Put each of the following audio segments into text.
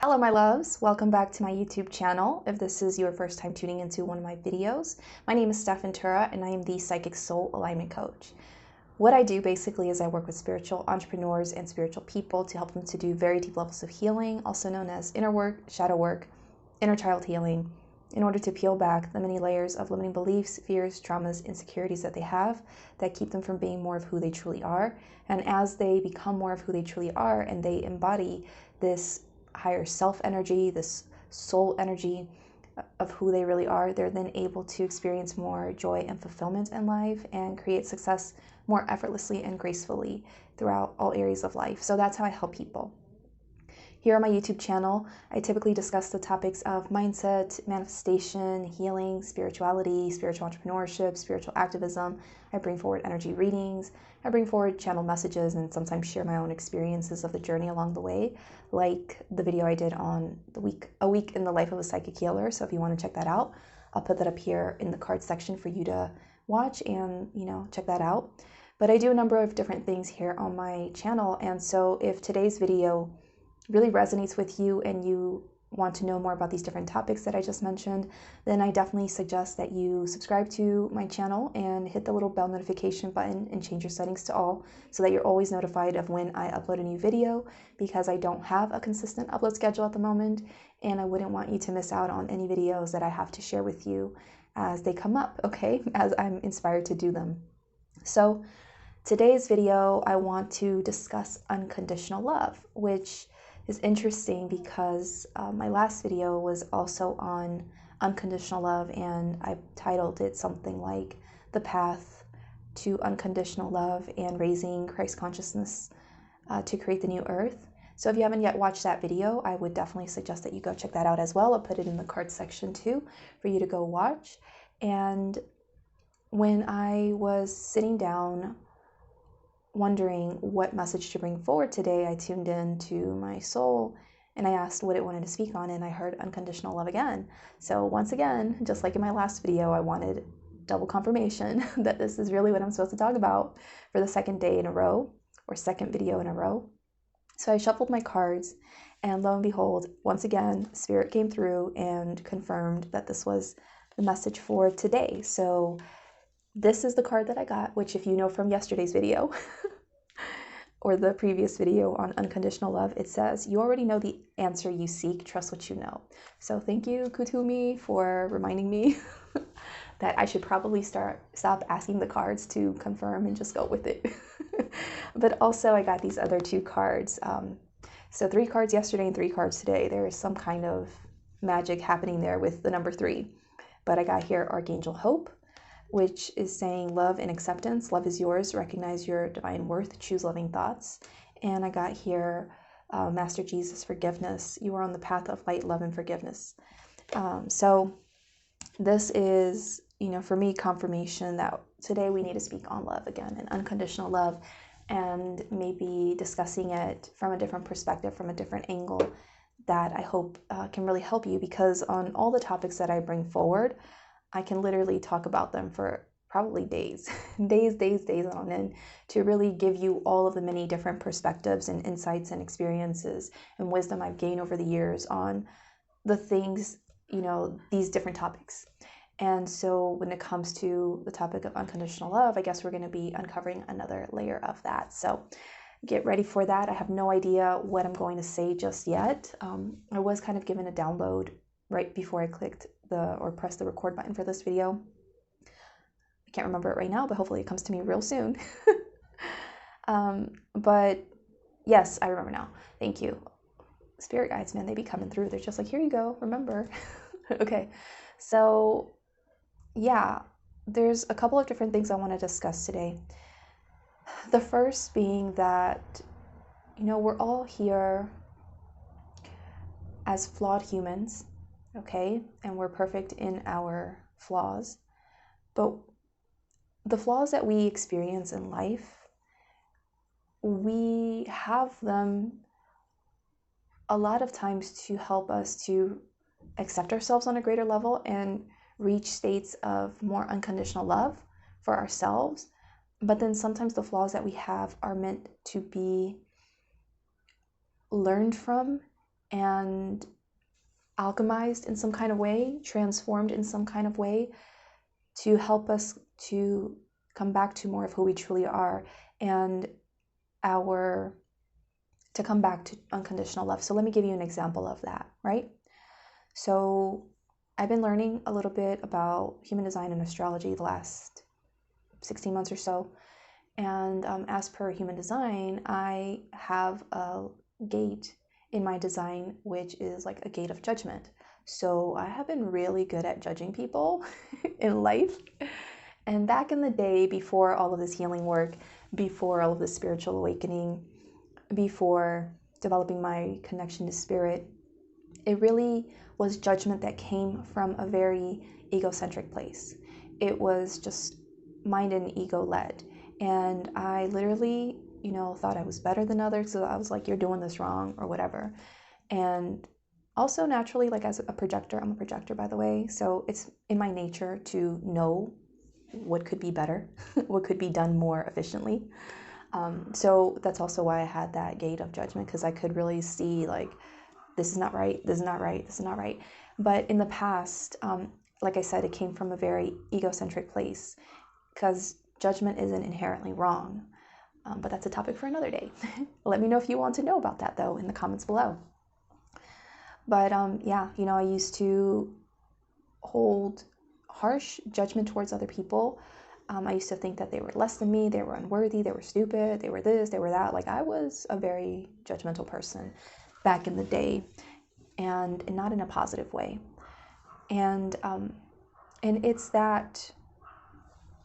Hello my loves, welcome back to my YouTube channel. If this is your first time tuning into one of my videos, my name is Stef and I am the Psychic Soul Alignment Coach. What I do basically is I work with spiritual entrepreneurs and spiritual people to help them to do very deep levels of healing, also known as inner work, shadow work, inner child healing, in order to peel back the many layers of limiting beliefs, fears, traumas, insecurities that they have that keep them from being more of who they truly are. And as they become more of who they truly are and they embody this higher self energy, this soul energy of who they really are, they're then able to experience more joy and fulfillment in life and create success more effortlessly and gracefully throughout all areas of life. So that's how I help people. Here on my YouTube channel, I typically discuss the topics of mindset, manifestation, healing, spirituality, spiritual entrepreneurship, spiritual activism. I bring forward energy readings. I bring forward channel messages and sometimes share my own experiences of the journey along the way, like the video I did on a week in the life of a psychic healer. So if you want to check that out, I'll put that up here in the card section for you to watch and, check that out. But I do a number of different things here on my channel. And so if today's video really resonates with you and you want to know more about these different topics that I just mentioned, then I definitely suggest that you subscribe to my channel and hit the little bell notification button and change your settings to all so that you're always notified of when I upload a new video, because I don't have a consistent upload schedule at the moment and I wouldn't want you to miss out on any videos that I have to share with you as they come up, okay, as I'm inspired to do them. So today's video, I want to discuss unconditional love, which is interesting because my last video was also on unconditional love, and I titled it something like The Path to Unconditional Love and Raising Christ Consciousness to Create the New Earth. So if you haven't yet watched that video, I would definitely suggest that you go check that out as well. I'll put it in the card section too for you to go watch. And when I was sitting down wondering what message to bring forward today, I tuned in to my soul and I asked what it wanted to speak on, and I heard unconditional love again. So once again, just like in my last video, I wanted double confirmation that this is really what I'm supposed to talk about for the second day in a row, or second video in a row. So I shuffled my cards, and lo and behold, once again, Spirit came through and confirmed that this was the message for today. So this is the card that I got, which if you know from yesterday's video or the previous video on unconditional love, it says, you already know the answer you seek, trust what you know. So thank you, Kutumi, for reminding me that I should probably stop asking the cards to confirm and just go with it. But also I got these other two cards. So 3 cards yesterday and 3 cards today. There is some kind of magic happening there with the number 3. But I got here Archangel Hope, which is saying love and acceptance. Love is yours. Recognize your divine worth. Choose loving thoughts. And I got here Master Jesus, forgiveness. You are on the path of light, love, and forgiveness. So this is, for me, confirmation that today we need to speak on love again and unconditional love, and maybe discussing it from a different perspective, from a different angle that I hope can really help you, because on all the topics that I bring forward, I can literally talk about them for probably days on end, to really give you all of the many different perspectives and insights and experiences and wisdom I've gained over the years on the things, these different topics. And so when it comes to the topic of unconditional love, I guess we're going to be uncovering another layer of that. So get ready for that. I have no idea what I'm going to say just yet. I was kind of given a download right before I clicked pressed the record button for this video. I can't remember it right now, but hopefully it comes to me real soon. But yes, I remember now. Thank you. Spirit guides, man, they be coming through. They're just like, here you go, remember. Okay, so yeah, there's a couple of different things I want to discuss today. The first being that, we're all here as flawed humans, okay? And we're perfect in our flaws. But the flaws that we experience in life, we have them a lot of times to help us to accept ourselves on a greater level and reach states of more unconditional love for ourselves. But then sometimes the flaws that we have are meant to be learned from and alchemized in some kind of way, transformed in some kind of way to help us to come back to more of who we truly are and to come back to unconditional love. So let me give you an example of that, right? So I've been learning a little bit about human design and astrology the last 16 months or so. And as per human design, I have a gate in my design, which is like a gate of judgment. So I have been really good at judging people in life. And back in the day, before all of this healing work, before all of this spiritual awakening, before developing my connection to spirit, it really was judgment that came from a very egocentric place. It was just mind and ego led. And I literally, thought I was better than others. So I was like, you're doing this wrong or whatever. And also naturally, like as a projector, I'm a projector, by the way. So it's in my nature to know what could be better, what could be done more efficiently. So that's also why I had that gate of judgment, because I could really see like, this is not right, this is not right, this is not right. But in the past, like I said, it came from a very egocentric place, because judgment isn't inherently wrong. But that's a topic for another day. Let me know if you want to know about that, though, in the comments below. But yeah, I used to hold harsh judgment towards other people. I used to think that they were less than me, they were unworthy, they were stupid, they were this, they were that. Like, I was a very judgmental person back in the day, and not in a positive way. And it's that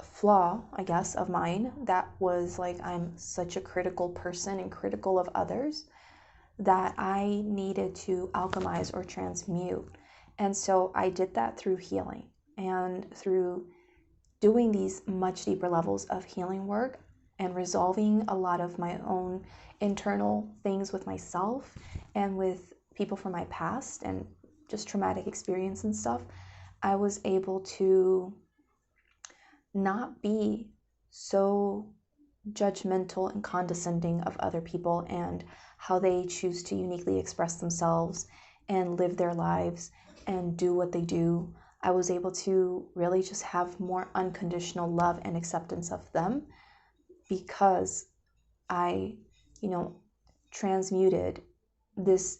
flaw, I guess, of mine that was like, I'm such a critical person and critical of others, that I needed to alchemize or transmute. And so I did that through healing and through doing these much deeper levels of healing work and resolving a lot of my own internal things with myself and with people from my past and just traumatic experience and stuff. I was able to not be so judgmental and condescending of other people and how they choose to uniquely express themselves and live their lives and do what they do. I was able to really just have more unconditional love and acceptance of them, because I, transmuted this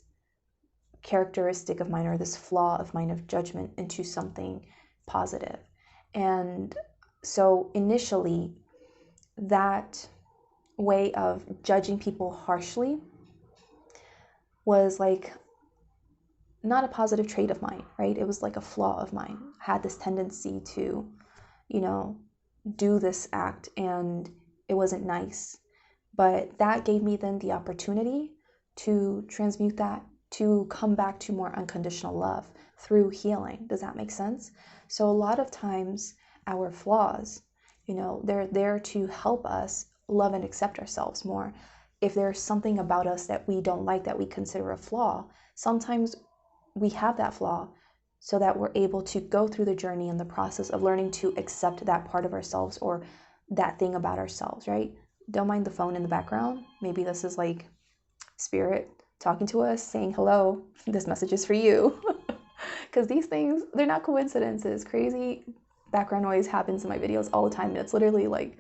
characteristic of mine, or this flaw of mine of judgment, into something positive. And so initially, that way of judging people harshly was like not a positive trait of mine, right? It was like a flaw of mine. I had this tendency to, do this act, and it wasn't nice. But that gave me then the opportunity to transmute that, to come back to more unconditional love through healing. Does that make sense? So a lot of times our flaws, they're there to help us love and accept ourselves more. If there's something about us that we don't like, that we consider a flaw, sometimes we have that flaw so that we're able to go through the journey and the process of learning to accept that part of ourselves or that thing about ourselves, right? Don't mind the phone in the background. Maybe this is like spirit talking to us, saying, hello, this message is for you. Because these things, they're not coincidences. Crazy background noise happens in my videos all the time, and it's literally like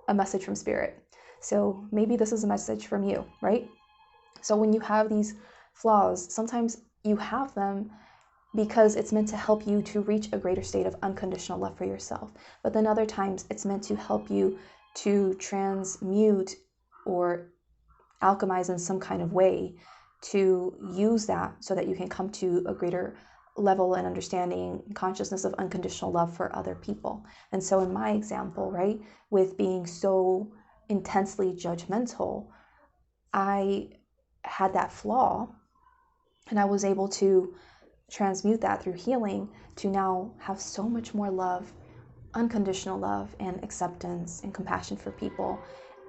a message from spirit. So maybe this is a message from you, right? So when you have these flaws, sometimes you have them because it's meant to help you to reach a greater state of unconditional love for yourself. But then other times it's meant to help you to transmute or alchemize in some kind of way, to use that so that you can come to a greater level and understanding, consciousness of unconditional love for other people. And so in my example, right, with being so intensely judgmental, I had that flaw, and I was able to transmute that through healing to now have so much more love, unconditional love and acceptance and compassion for people,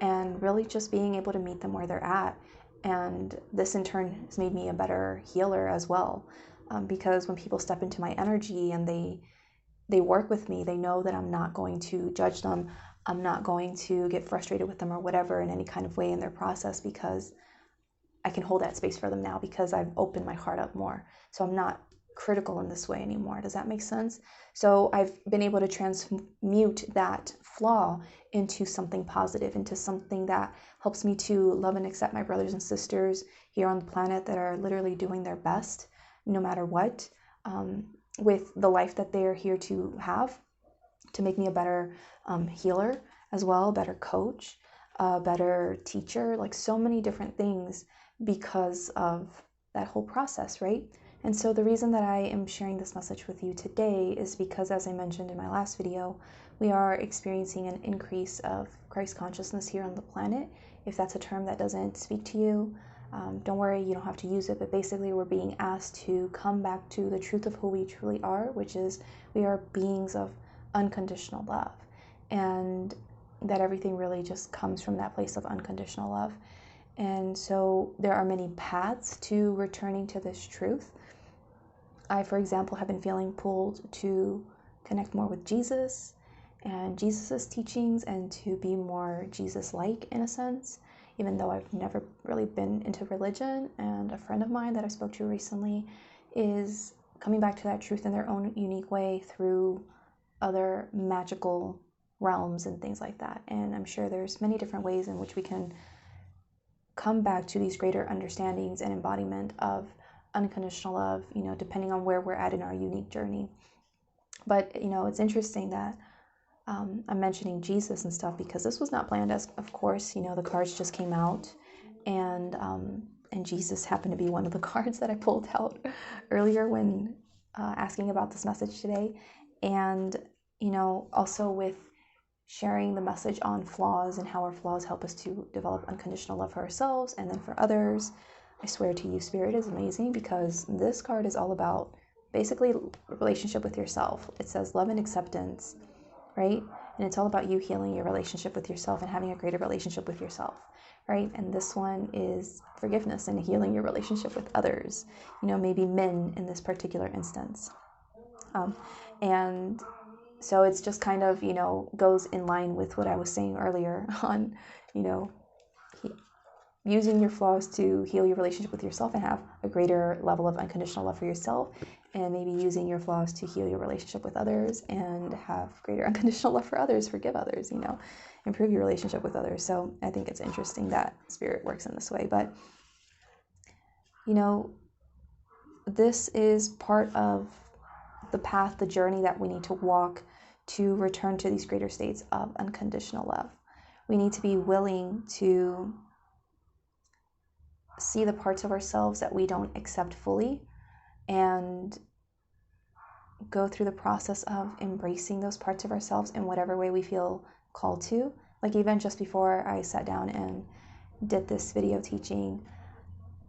and really just being able to meet them where they're at. And this in turn has made me a better healer as well, because when people step into my energy and they work with me, they know that I'm not going to judge them, I'm not going to get frustrated with them or whatever in any kind of way in their process, because I can hold that space for them now because I've opened my heart up more. So I'm not critical in this way anymore. Does that make sense? So I've been able to transmute that flaw into something positive, into something that helps me to love and accept my brothers and sisters here on the planet that are literally doing their best no matter what, with the life that they are here to have, to make me a better healer as well, a better coach, a better teacher, like so many different things because of that whole process, right? And so the reason that I am sharing this message with you today is because, as I mentioned in my last video, we are experiencing an increase of Christ consciousness here on the planet. If that's a term that doesn't speak to you, don't worry, you don't have to use it, but basically we're being asked to come back to the truth of who we truly are, which is we are beings of unconditional love, and that everything really just comes from that place of unconditional love. And so there are many paths to returning to this truth. I, for example, have been feeling pulled to connect more with Jesus and Jesus's teachings and to be more Jesus-like in a sense, even though I've never really been into religion. And a friend of mine that I spoke to recently is coming back to that truth in their own unique way through other magical realms and things like that. And I'm sure there's many different ways in which we can come back to these greater understandings and embodiment of unconditional love, depending on where we're at in our unique journey. But, it's interesting that I'm mentioning Jesus and stuff because this was not planned, as of course, the cards just came out, and Jesus happened to be one of the cards that I pulled out earlier when asking about this message today. And, also with sharing the message on flaws and how our flaws help us to develop unconditional love for ourselves and then for others. I swear to you, Spirit is amazing because this card is all about basically relationship with yourself. It says love and acceptance, right? And it's all about you healing your relationship with yourself and having a greater relationship with yourself, right? And this one is forgiveness and healing your relationship with others, maybe men in this particular instance. And so it's just kind of, goes in line with what I was saying earlier on, using your flaws to heal your relationship with yourself and have a greater level of unconditional love for yourself, and maybe using your flaws to heal your relationship with others and have greater unconditional love for others, forgive others, improve your relationship with others. So I think it's interesting that Spirit works in this way. But, this is part of the path, the journey that we need to walk to return to these greater states of unconditional love. We need to be willing to see the parts of ourselves that we don't accept fully and go through the process of embracing those parts of ourselves in whatever way we feel called to. Like even just before I sat down and did this video teaching,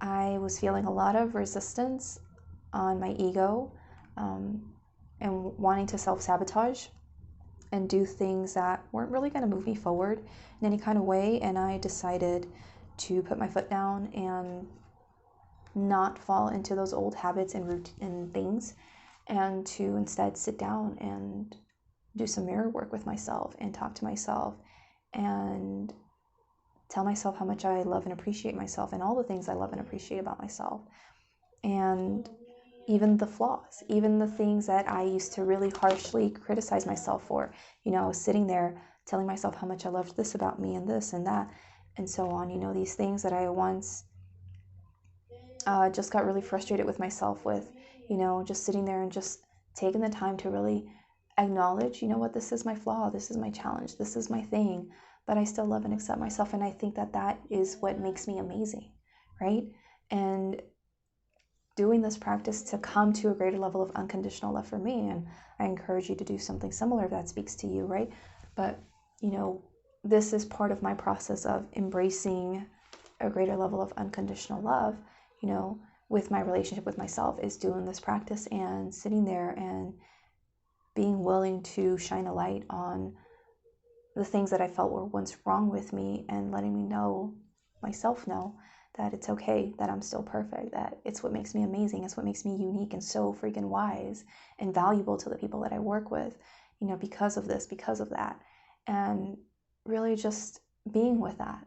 I was feeling a lot of resistance on my ego and wanting to self-sabotage and do things that weren't really going to move me forward in any kind of way. And I decided to put my foot down and not fall into those old habits and things, and to instead sit down and do some mirror work with myself and talk to myself and tell myself how much I love and appreciate myself and all the things I love and appreciate about myself. And even the flaws, even the things that I used to really harshly criticize myself for. I was sitting there telling myself how much I loved this about me and this and that and so on. These things that I once just got really frustrated with myself with, just sitting there and just taking the time to really acknowledge, what, this is my flaw, this is my challenge, this is my thing, but I still love and accept myself. And I think that that is what makes me amazing, right? And doing this practice to come to a greater level of unconditional love for me, and I encourage you to do something similar if that speaks to you, right? But, this is part of my process of embracing a greater level of unconditional love, with my relationship with myself, is doing this practice and sitting there and being willing to shine a light on the things that I felt were once wrong with me, and letting me know, myself know, that it's okay, that I'm still perfect, that it's what makes me amazing, it's what makes me unique and so freaking wise and valuable to the people that I work with, because of this, because of that. And really just being with that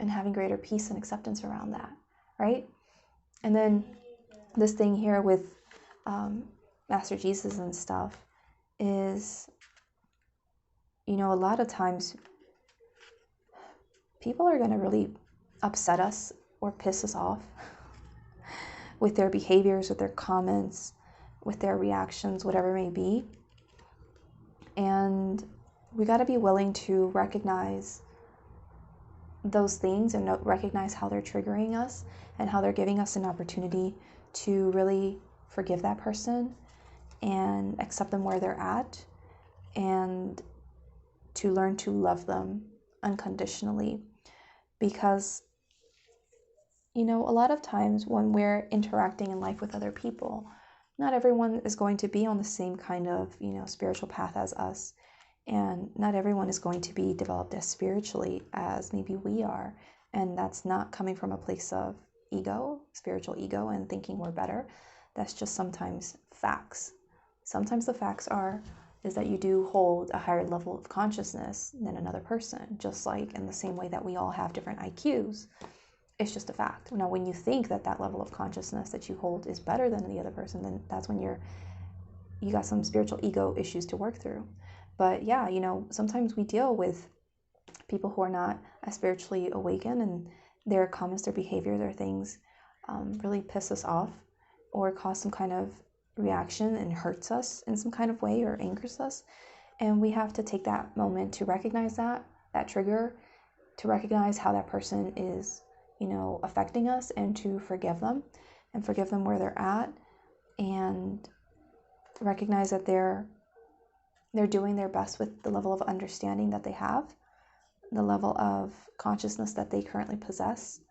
and having greater peace and acceptance around that, right? And then this thing here with Master Jesus and stuff is, a lot of times people are going to really upset us or piss us off with their behaviors, with their comments, with their reactions, whatever it may be. And we got to be willing to recognize those things and recognize how they're triggering us and how they're giving us an opportunity to really forgive that person and accept them where they're at, and to learn to love them unconditionally. Because, a lot of times when we're interacting in life with other people, not everyone is going to be on the same kind of, spiritual path as us. And not everyone is going to be developed as spiritually as maybe we are. And that's not coming from a place of ego, spiritual ego, and thinking we're better. That's just sometimes facts. Sometimes the facts is that you do hold a higher level of consciousness than another person, just like in the same way that we all have different IQs. It's just a fact. Now, when you think that level of consciousness that you hold is better than the other person, then that's when you got some spiritual ego issues to work through. But yeah, sometimes we deal with people who are not as spiritually awakened, and their comments, their behavior, their things really piss us off or cause some kind of reaction and hurts us in some kind of way or angers us. And we have to take that moment to recognize that trigger, to recognize how that person is, affecting us, and to forgive them where they're at, and recognize that they're doing their best with the level of understanding that they have, the level of consciousness that they currently possess,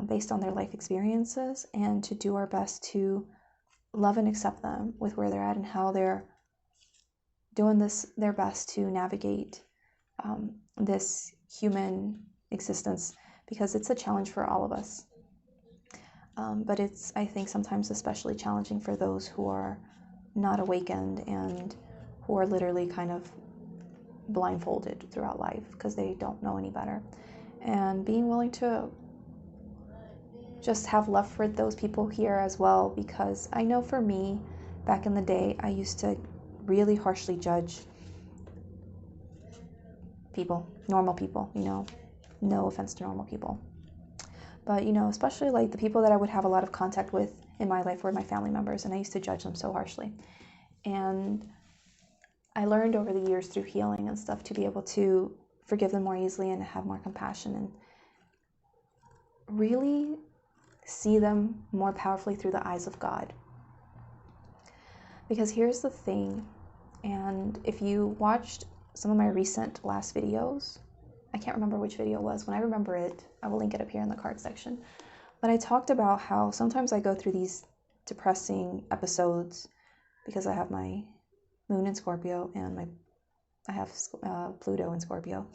based on their life experiences, and to do our best to love and accept them with where they're at and how they're doing their best to navigate this human existence, because it's a challenge for all of us. But it's, I think, sometimes especially challenging for those who are not awakened and who are literally kind of blindfolded throughout life because they don't know any better. And being willing to just have love for those people here as well, because I know for me, back in the day, I used to really harshly judge people, normal people, no offense to normal people. But, especially like the people that I would have a lot of contact with in my life were my family members, and I used to judge them so harshly. And I learned over the years through healing and stuff to be able to forgive them more easily and have more compassion and really see them more powerfully through the eyes of God. Because here's the thing, and if you watched some of my recent last videos, I can't remember which video it was. When I remember it, I will link it up here in the card section. But I talked about how sometimes I go through these depressing episodes because I have my Moon in Scorpio and I have Pluto in Scorpio.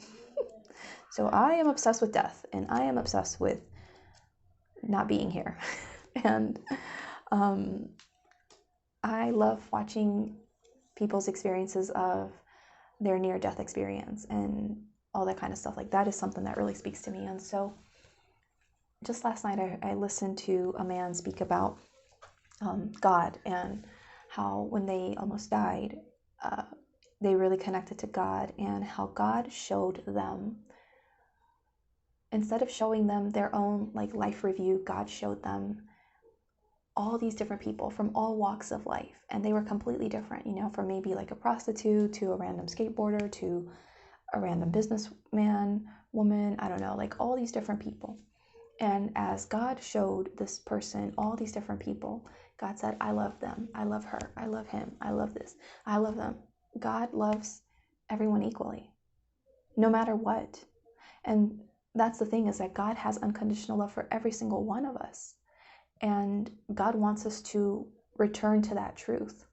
So I am obsessed with death, and I am obsessed with not being here. And I love watching people's experiences of their near-death experience and all that kind of stuff. Like, that is something that really speaks to me. And so just last night I listened to a man speak about God, and how when they almost died, they really connected to God, and how God showed them, instead of showing them their own life review, God showed them all these different people from all walks of life, and they were completely different, from maybe like a prostitute to a random skateboarder to a random businessman, woman, I don't know, all these different people. And as God showed this person all these different people, God said, I love them, I love her, I love him, I love this, I love them. God loves everyone equally, no matter what. And that's the thing, is that God has unconditional love for every single one of us. And God wants us to return to that truth.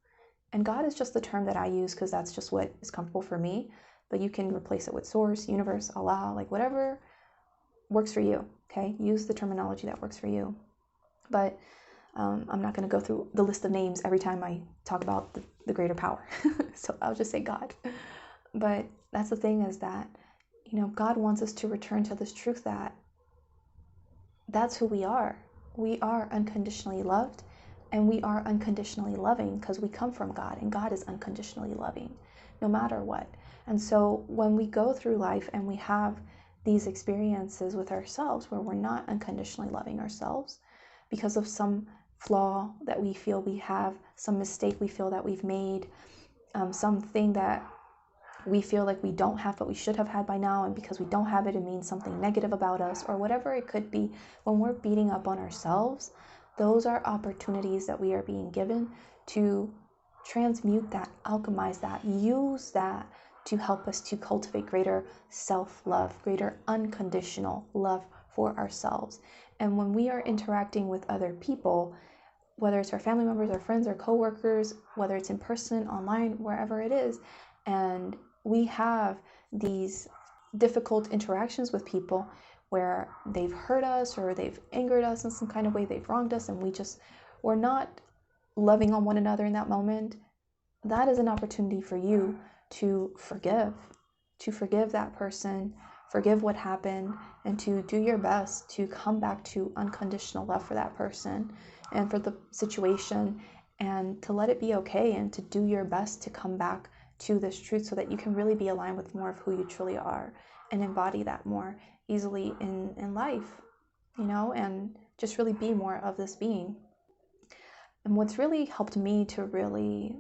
And God is just the term that I use because that's just what is comfortable for me. But you can replace it with source, universe, Allah, whatever works for you, okay? Use the terminology that works for you. But I'm not going to go through the list of names every time I talk about the greater power. So I'll just say God. But that's the thing, is that, God wants us to return to this truth that that's who we are. We are unconditionally loved, and we are unconditionally loving because we come from God, and God is unconditionally loving no matter what. And so when we go through life and we have these experiences with ourselves where we're not unconditionally loving ourselves because of some flaw that we feel we have, some mistake we feel that we've made, something that we feel like we don't have but we should have had by now, and because we don't have it, it means something negative about us, or whatever it could be. When we're beating up on ourselves, those are opportunities that we are being given to transmute that, alchemize that, use that to help us to cultivate greater self-love, greater unconditional love for ourselves. And when we are interacting with other people, whether it's our family members, our friends, our coworkers, whether it's in person, online, wherever it is, and we have these difficult interactions with people where they've hurt us or they've angered us in some kind of way, they've wronged us, and we're not loving on one another in that moment, that is an opportunity for you to forgive that person, forgive what happened, and to do your best to come back to unconditional love for that person and for the situation, and to let it be okay, and to do your best to come back to this truth so that you can really be aligned with more of who you truly are and embody that more easily in life, and just really be more of this being. And what's really helped me to really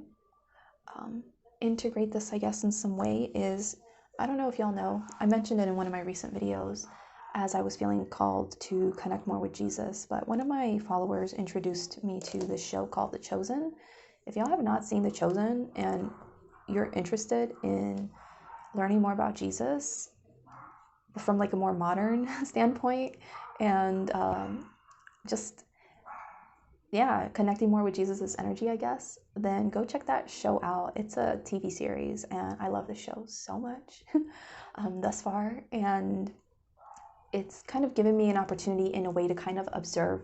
integrate this, I guess, in some way is, I don't know if y'all know, I mentioned it in one of my recent videos as I was feeling called to connect more with Jesus, but one of my followers introduced me to this show called The Chosen. If y'all have not seen The Chosen and you're interested in learning more about Jesus from like a more modern standpoint, and connecting more with Jesus's energy, I guess, then go check that show out. It's a TV series, and I love the show so much thus far, and it's kind of given me an opportunity in a way to kind of observe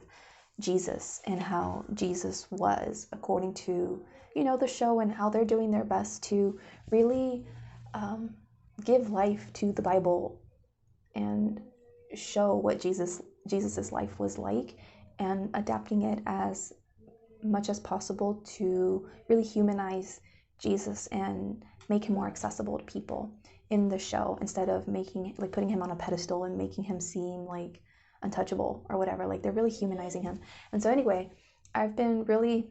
Jesus and how Jesus was according to, the show, and how they're doing their best to really give life to the Bible and show what Jesus's life was like, and adapting it as much as possible to really humanize Jesus and make him more accessible to people in the show, instead of putting him on a pedestal and making him seem like untouchable or whatever. Like, they're really humanizing him. And so anyway, I've been really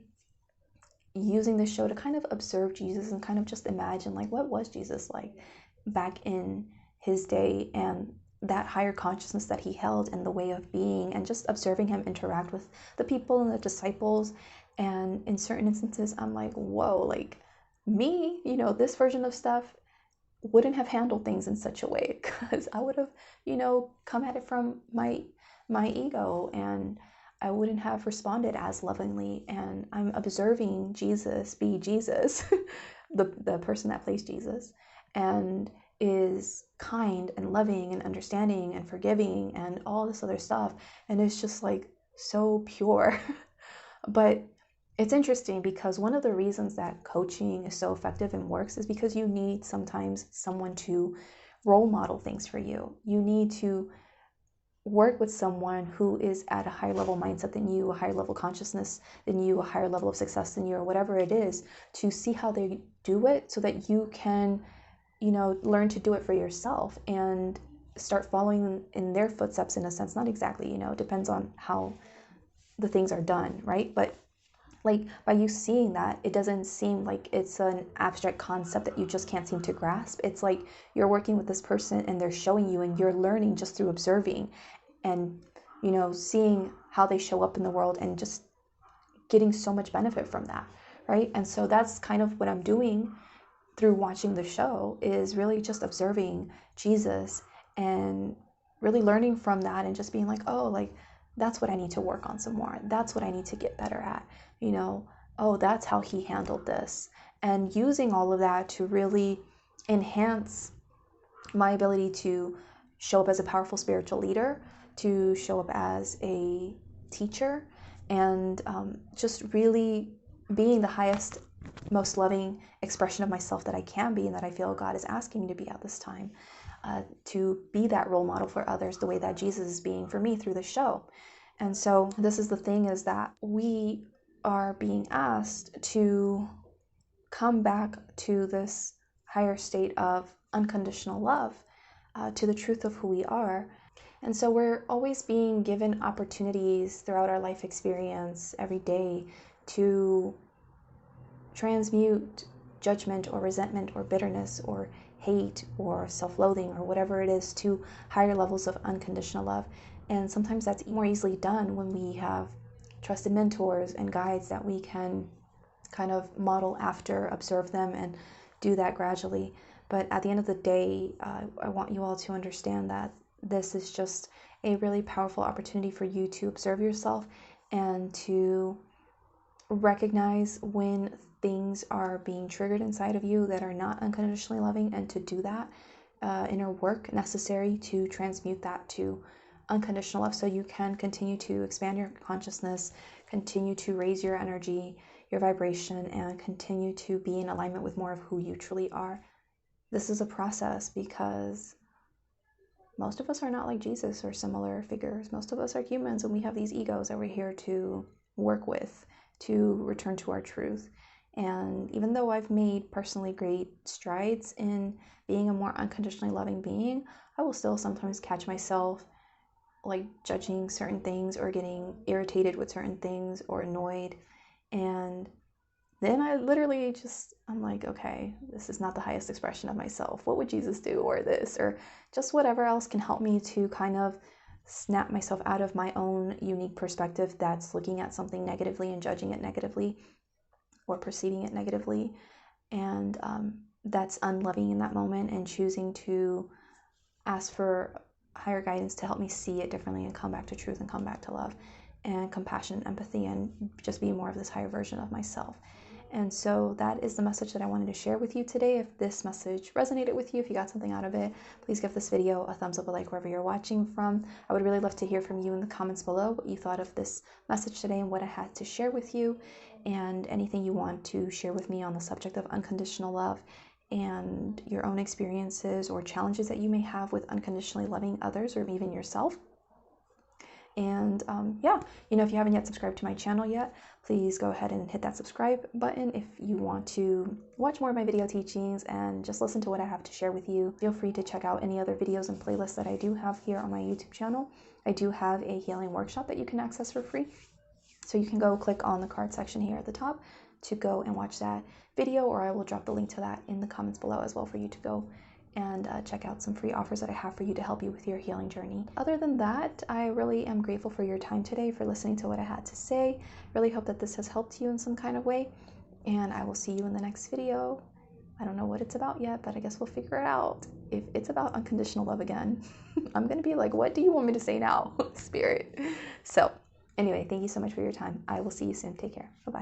using this show to kind of observe Jesus and kind of just imagine, like, what was Jesus like back in his day, and that higher consciousness that he held and the way of being, and just observing him interact with the people and the disciples. And in certain instances, I'm like, whoa, like me, this version of Stef wouldn't have handled things in such a way, because I would have, come at it from my ego, and I wouldn't have responded as lovingly. And I'm observing Jesus be Jesus, the person that plays Jesus, and is kind and loving and understanding and forgiving and all this other stuff. And it's just like so pure. But it's interesting because one of the reasons that coaching is so effective and works is because you need sometimes someone to role model things for you. You need to work with someone who is at a higher level mindset than you, a higher level consciousness than you, a higher level of success than you, or whatever it is, to see how they do it so that you can, learn to do it for yourself and start following in their footsteps, in a sense. Not exactly, it depends on how the things are done, right? But like, by you seeing that, it doesn't seem like it's an abstract concept that you just can't seem to grasp. It's like you're working with this person and they're showing you, and you're learning just through observing and, seeing how they show up in the world, and just getting so much benefit from that, right? And so that's kind of what I'm doing through watching the show, is really just observing Jesus and really learning from that, and just being like, oh, like, that's what I need to work on some more. That's what I need to get better at. Oh, that's how he handled this. And using all of that to really enhance my ability to show up as a powerful spiritual leader, to show up as a teacher, and just really being the highest, most loving expression of myself that I can be, and that I feel God is asking me to be at this time. to be that role model for others the way that Jesus is being for me through the show. And so this is the thing, is that we are being asked to come back to this higher state of unconditional love, to the truth of who we are. And so we're always being given opportunities throughout our life experience every day to transmute judgment or resentment or bitterness or hate or self-loathing or whatever it is to higher levels of unconditional love. And sometimes that's more easily done when we have trusted mentors and guides that we can kind of model after, observe them, and do that gradually. But at the end of the day, I want you all to understand that this is just a really powerful opportunity for you to observe yourself and to recognize when things are being triggered inside of you that are not unconditionally loving, and to do that inner work necessary to transmute that to unconditional love, so you can continue to expand your consciousness, continue to raise your energy, your vibration, and continue to be in alignment with more of who you truly are. This is a process because most of us are not like Jesus or similar figures. Most of us are humans, and we have these egos that we're here to work with, to return to our truth. And even though I've made personally great strides in being a more unconditionally loving being, I will still sometimes catch myself like judging certain things or getting irritated with certain things or annoyed. And then I literally I'm like, okay, this is not the highest expression of myself. What would Jesus do? Or this, or just whatever else can help me to kind of snap myself out of my own unique perspective that's looking at something negatively and judging it negatively or perceiving it negatively. And that's unloving in that moment, and choosing to ask for higher guidance to help me see it differently and come back to truth and come back to love and compassion, empathy, and just be more of this higher version of myself. And so that is the message that I wanted to share with you today. If this message resonated with you, if you got something out of it, please give this video a thumbs up, a like, wherever you're watching from. I would really love to hear from you in the comments below what you thought of this message today and what I had to share with you, and anything you want to share with me on the subject of unconditional love and your own experiences or challenges that you may have with unconditionally loving others or even yourself. And yeah, if you haven't yet subscribed to my channel yet, please go ahead and hit that subscribe button. If you want to watch more of my video teachings and just listen to what I have to share with you, feel free to check out any other videos and playlists that I do have here on my YouTube channel. I do have a healing workshop that you can access for free. So you can go click on the card section here at the top to go and watch that video, or I will drop the link to that in the comments below as well for you to go and check out some free offers that I have for you to help you with your healing journey. Other than that, I really am grateful for your time today, for listening to what I had to say. Really hope that this has helped you in some kind of way, and I will see you in the next video. I don't know what it's about yet, but I guess we'll figure it out. If it's about unconditional love again, I'm gonna be like, what do you want me to say now, Spirit? So anyway, thank you so much for your time. I will see you soon. Take care. Bye-bye.